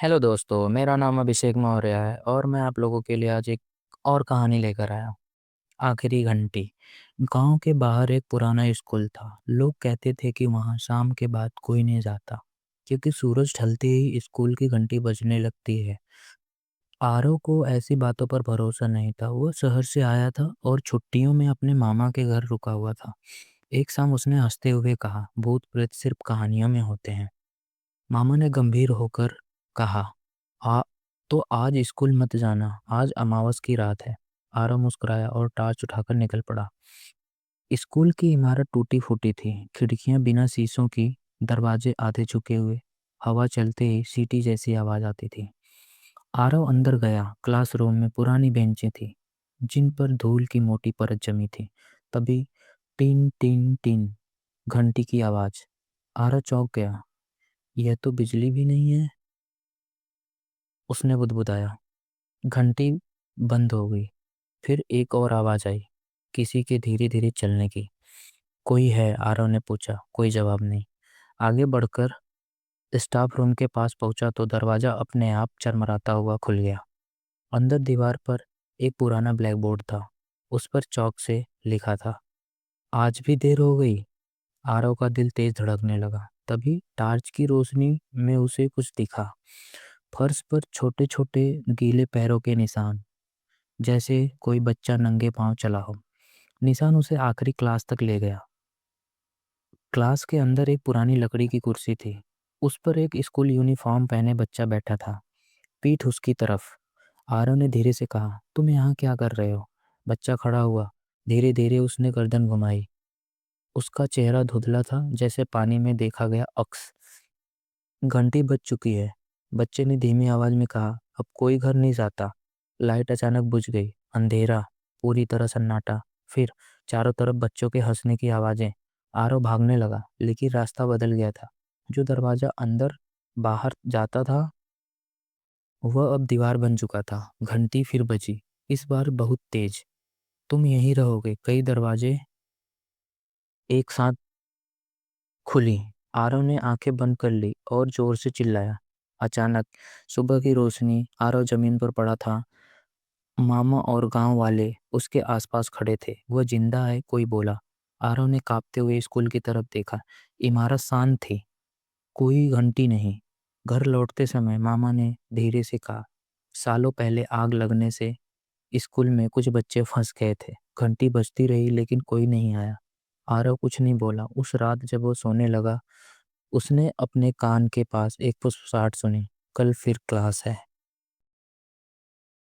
Hello दोस्तों, मेरा नाम अभिषेक मौर्य है और मैं आप लोगों के लिए आज एक और कहानी लेकर आया हूँ। आखिरी घंटी। गांव के बाहर एक पुराना स्कूल था। लोग कहते थे कि वहां शाम के बाद कोई नहीं जाता, क्योंकि सूरज ढलते ही स्कूल की घंटी बजने लगती है। आरव को ऐसी बातों पर भरोसा नहीं था। वो शहर से आया था और छुट्टियों में अपने मामा के घर रुका हुआ था। एक शाम उसने हंसते हुए कहा, भूत प्रेत सिर्फ कहानियों में होते हैं। मामा ने गंभीर होकर कहा, आ तो आज स्कूल मत जाना, आज अमावस की रात है। आरव मुस्कुराया और टॉर्च उठाकर निकल पड़ा। स्कूल की इमारत टूटी फूटी थी, खिड़कियां बिना शीशों की, दरवाजे आधे झुके हुए। हवा चलते ही सीटी जैसी आवाज आती थी। आरव अंदर गया। क्लासरूम में पुरानी बेंचें थी, जिन पर धूल की मोटी परत जमी थी। तभी टिन टिन टिन घंटी की आवाज। आरव चौंक गया। यह तो बिजली भी नहीं है, उसने बुदबुदाया। घंटी बंद हो गई। फिर एक और आवाज आई, किसी के धीरे धीरे चलने की। कोई है? आरव ने पूछा। कोई जवाब नहीं। आगे बढ़कर स्टाफ रूम के पास पहुंचा तो दरवाजा अपने आप चरमराता हुआ खुल गया। अंदर दीवार पर एक पुराना ब्लैक बोर्ड था। उस पर चौक से लिखा था, आज भी देर हो गई। आरव का दिल तेज धड़कने लगा। तभी टार्च की रोशनी में उसे कुछ दिखा। फर्श पर छोटे छोटे गीले पैरों के निशान, जैसे कोई बच्चा नंगे पांव चला हो। निशान उसे आखिरी क्लास तक ले गया। क्लास के अंदर एक पुरानी लकड़ी की कुर्सी थी। उस पर एक स्कूल यूनिफॉर्म पहने बच्चा बैठा था, पीठ उसकी तरफ। आरव ने धीरे से कहा, तुम यहाँ क्या कर रहे हो? बच्चा खड़ा हुआ। धीरे धीरे उसने गर्दन घुमाई। उसका चेहरा धुंधला था, जैसे पानी में देखा गया अक्स। घंटी बज चुकी है, बच्चे ने धीमी आवाज में कहा। अब कोई घर नहीं जाता। लाइट अचानक बुझ गई। अंधेरा, पूरी तरह सन्नाटा। फिर चारों तरफ बच्चों के हंसने की आवाजें। आरव भागने लगा, लेकिन रास्ता बदल गया था। जो दरवाजा अंदर बाहर जाता था, वह अब दीवार बन चुका था। घंटी फिर बजी, इस बार बहुत तेज। तुम यहीं रहोगे। कई दरवाजे एक साथ खुली। आरव ने आंखें बंद कर ली और जोर से चिल्लाया। अचानक सुबह की रोशनी। आरव जमीन पर पड़ा था। मामा और गांव वाले उसके आसपास खड़े थे। वह जिंदा है, कोई बोला। आरव ने कांपते हुए स्कूल की तरफ देखा। इमारत शांत थी, कोई घंटी नहीं। घर लौटते समय मामा ने धीरे से कहा, सालों पहले आग लगने से स्कूल में कुछ बच्चे फंस गए थे। घंटी बजती रही लेकिन कोई नहीं आया। आरव कुछ नहीं बोला। उस रात जब वो सोने लगा, उसने अपने कान के पास एक फुसफुसाहट सुनी, कल फिर क्लास है।